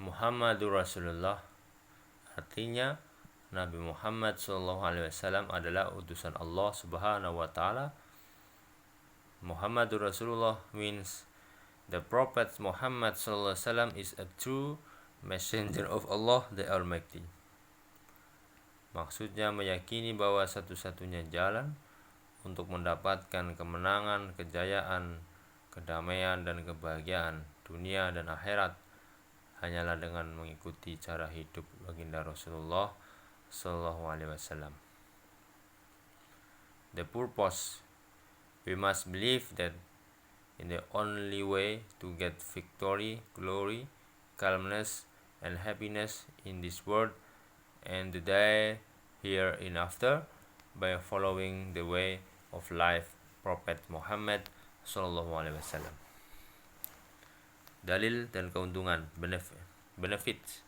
Muhammadur Rasulullah, artinya Nabi Muhammad SAW adalah utusan Allah Subhanahu wa Ta'ala. Muhammadur Rasulullah means the Prophet Muhammad SAW is a true messenger of Allah the Almighty. Maksudnya meyakini bahwa satu-satunya jalan untuk mendapatkan kemenangan, kejayaan, kedamaian, dan kebahagiaan dunia dan akhirat hanyalah dengan mengikuti cara hidup baginda Rasulullah SAW. The purpose: we must believe that in the only way to get victory, glory, calmness, and happiness in this world and the day hereafter by following the way of life Prophet Muhammad SAW. Dalil dan keuntungan, benefits.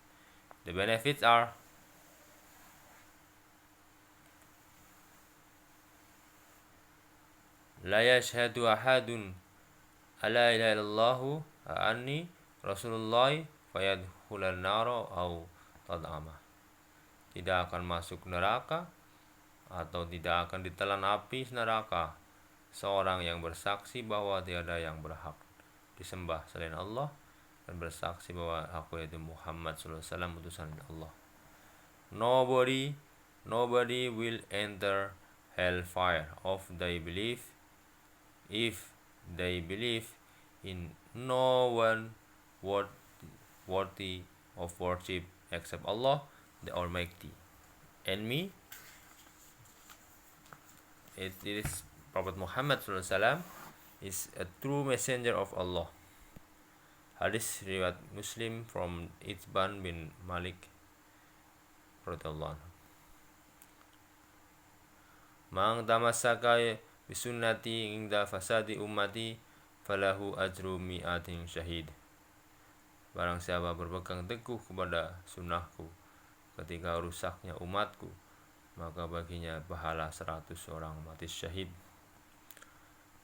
The benefits are: la yashhadu ahadun alla ilaha illallah anni rasulullah fayadkhulun nara aw tad'ama. Tidak akan masuk neraka atau tidak akan ditelan api neraka seorang yang bersaksi bahwa tiada yang berhak disembah selain Allah dan bersaksi bahwa aku yaitu Muhammad SAW utusan Allah. Nobody will enter hellfire if they believe in no one worthy of worship except Allah the Almighty and me. It is Prophet Muhammad SAW is a true messenger of Allah. Hadis riwayat Muslim from Itban bin Malik radhiyallahu anhu. Man tamassaka bisunnati inda fasadi ummati falahu ajru mi'atin syahid. Barang siapa berpegang teguh kepada sunnahku ketika rusaknya umatku, maka baginya pahala 100 orang mati syahid.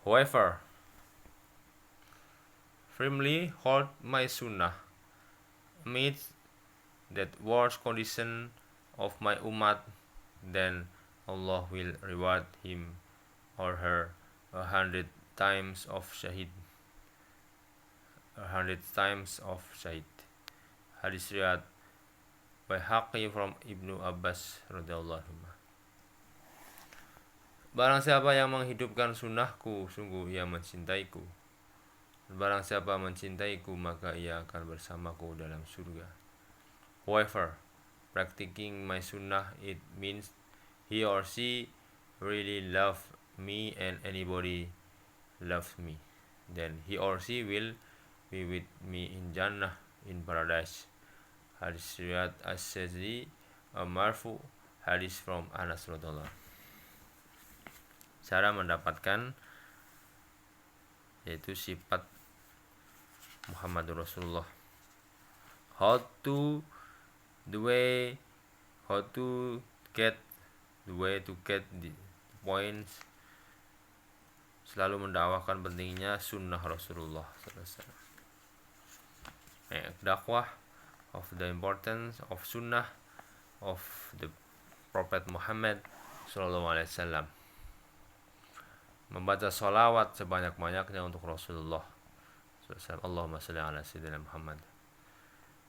However, firmly hold my sunnah amidst that worst condition of my umat, then Allah will reward him or her 100 times of syahid. Hadis riwayat Baihaqi from Ibnu Abbas radhiyallahu anhu. Barang siapa yang menghidupkan sunnahku, sungguh ia mencintaiku. Barang siapa mencintaiku, maka ia akan bersamaku dalam surga. However, practicing my sunnah, it means he or she really love me, and anybody loves me, then he or she will be with me in Jannah, in paradise. Hadis riwayat As-Sazili Marfu, hadis from Anas radhiyallahu. Cara mendapatkan yaitu sifat Muhammadur Rasulullah. How to get the points. Selalu mendakwakan pentingnya sunnah Rasulullah SAW. Dakwah of the importance of sunnah of the Prophet Muhammad SAW. Membaca sholawat sebanyak-banyaknya untuk Rasulullah SAW. Allahumma sholli ala sayyidina Muhammad.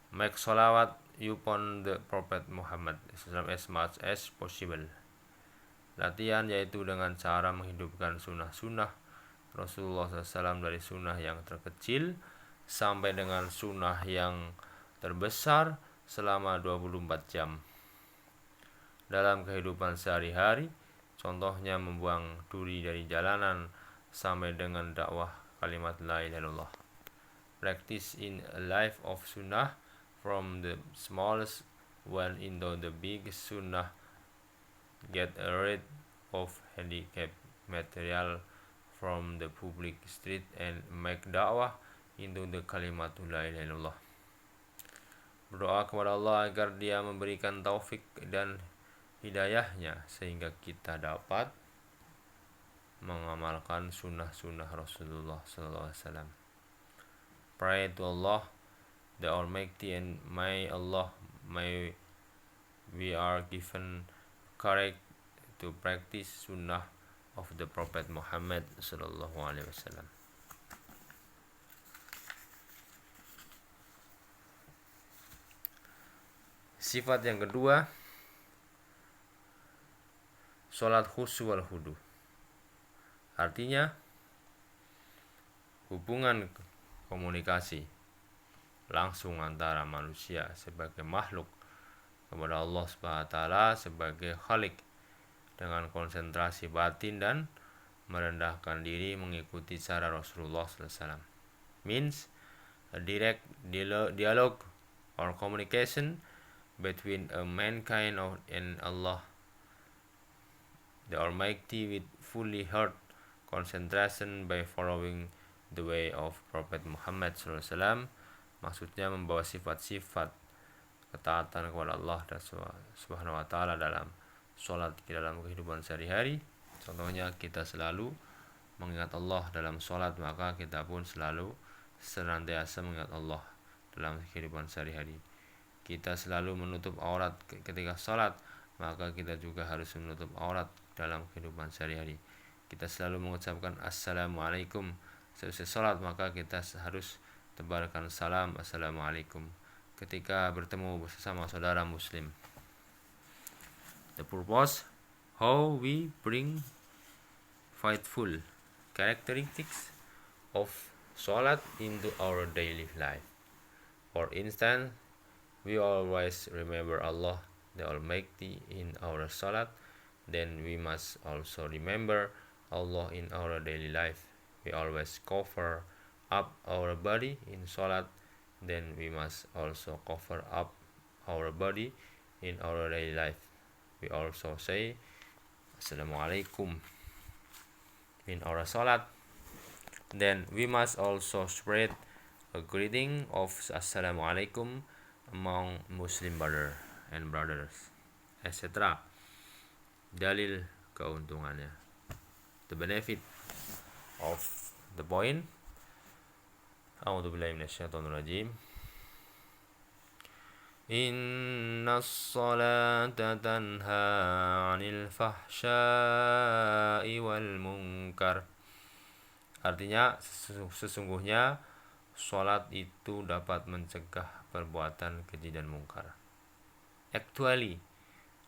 Make sholawat upon the Prophet Muhammad SAW as much as possible. Latihan yaitu dengan cara menghidupkan sunnah-sunnah Rasulullah SAW, dari sunnah yang terkecil sampai dengan sunnah yang terbesar selama 24 jam dalam kehidupan sehari-hari. Contohnya membuang duri dari jalanan sampai dengan dakwah kalimat la ilaha illallah. Practice in a life of sunnah from the smallest one into the biggest sunnah. Get rid of handicap material from the public street and make dakwah into the kalimat la ilaha illallah. Berdoa kepada Allah agar Dia memberikan taufik dan hidayahnya sehingga kita dapat mengamalkan sunnah-sunnah Rasulullah SAW. Pray to Allah the Almighty, and may we are given courage to practice sunnah of the Prophet Muhammad sallallahu alaihi wasallam. Sifat yang kedua, sholat khusyuk wal khudu. Artinya hubungan komunikasi langsung antara manusia sebagai makhluk kepada Allah Subhanahu wa taala sebagai Khalik dengan konsentrasi batin dan merendahkan diri mengikuti cara Rasulullah sallallahu alaihi wasallam. Means a direct dialogue or communication between a mankind and Allah the Almighty with fully heart concentration by following the way of Prophet Muhammad SAW. Maksudnya membawa sifat-sifat ketaatan kepada Allah dan Subhanahu wa taala dalam sholat di dalam kehidupan sehari-hari. Contohnya kita selalu mengingat Allah dalam sholat, maka kita pun selalu senantiasa mengingat Allah dalam kehidupan sehari-hari. Kita selalu menutup aurat ketika sholat, maka kita juga harus menutup aurat dalam kehidupan sehari-hari. Kita selalu mengucapkan Assalamualaikum selesai sholat, maka kita harus tebarkan salam Assalamualaikum ketika bertemu bersama saudara muslim. The purpose, how we bring faithful characteristics of sholat into our daily life. For instance, we always remember Allah the Almighty in our salat, then we must also remember Allah in our daily life. We always cover up our body in salat, then we must also cover up our body in our daily life. We also say Assalamualaikum in our salat, then we must also spread a greeting of Assalamualaikum among Muslim brothers, etc. Dalil keuntungannya. The benefit of the point. A'udzubillahi minasyaitonirrajim. Innas salata tanha 'anil fahsya'i wal munkar. Artinya sesungguhnya salat itu dapat mencegah perbuatan keji dan mungkar. Actually,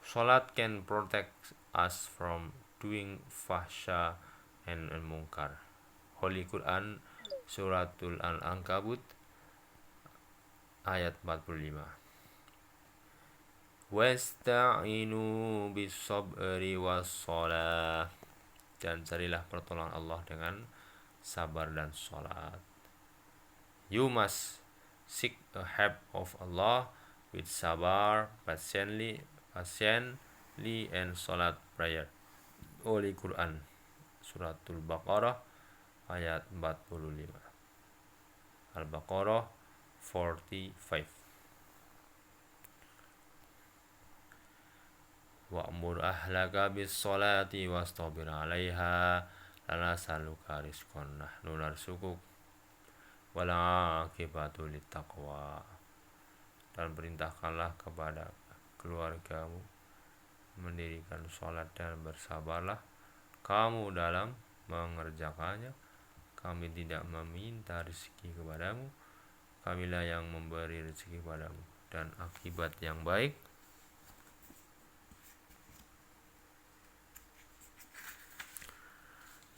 salat can protect us from doing fahsya and munkar. Holy Quran Suratul Al-Ankabut ayat 45. Wasta'inu bis-sabri was-shalah, dan carilah pertolongan Allah dengan sabar dan salat. You must seek the help of Allah with sabar, patiently and salat prayer. Holy Quran Suratul Baqarah ayat 45. Al-Baqarah 45. Wa'mur ahlaka bis-sholati wastabir 'alaiha la nas'aluka rizqan nahnu narzuquk wal 'aqibatu littaqwa. Dan perintahkanlah kepada keluargamu mendirikan sholat dan bersabarlah kamu dalam mengerjakannya. Kami tidak meminta rezeki kepadamu, kamilah yang memberi rezeki kepadamu, dan akibat yang baik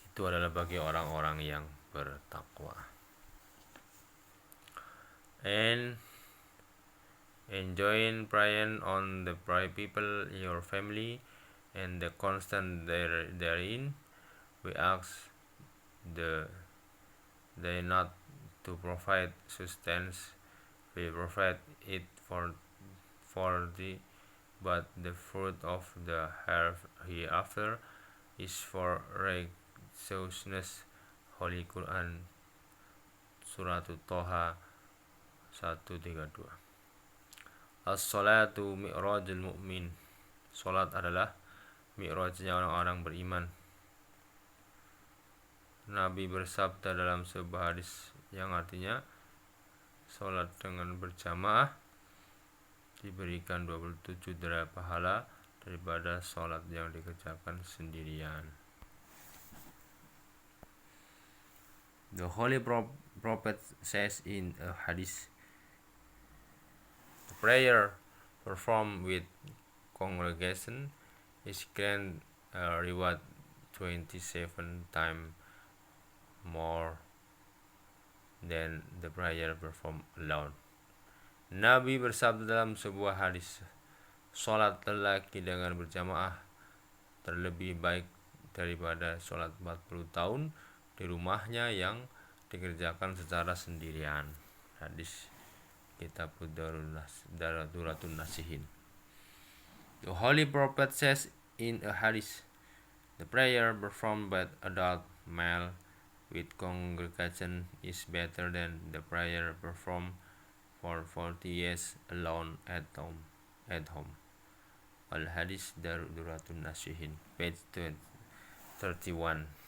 itu adalah bagi orang-orang yang bertakwa. And enjoying praying on the people in your family and the constant therein, we ask they not to provide sustenance, we provide it for thee, but the fruit of the hereafter is for righteousness. Holy Quran Surat Toha 132. As-salatu mi'rajul mu'min. Salat adalah mi'rajnya orang-orang beriman. Nabi bersabda dalam sebuah hadis yang artinya sholat dengan berjamaah diberikan 27 derajat pahala daripada sholat yang dikerjakan sendirian. The Holy Prophet says in a hadith, the prayer performed with congregation is grant reward 27 times more than the prayer performed alone. Nabi bersabda dalam sebuah hadis, sholat lelaki dengan berjamaah terlebih baik daripada sholat 40 tahun di rumahnya yang dikerjakan secara sendirian. Hadis Kitab Duratun Nasihin. The Holy Prophet says in a hadith, the prayer performed by adult male with congregation is better than the prayer performed for 40 years alone at home. Al Hadis Duratun Nasihin, page 31.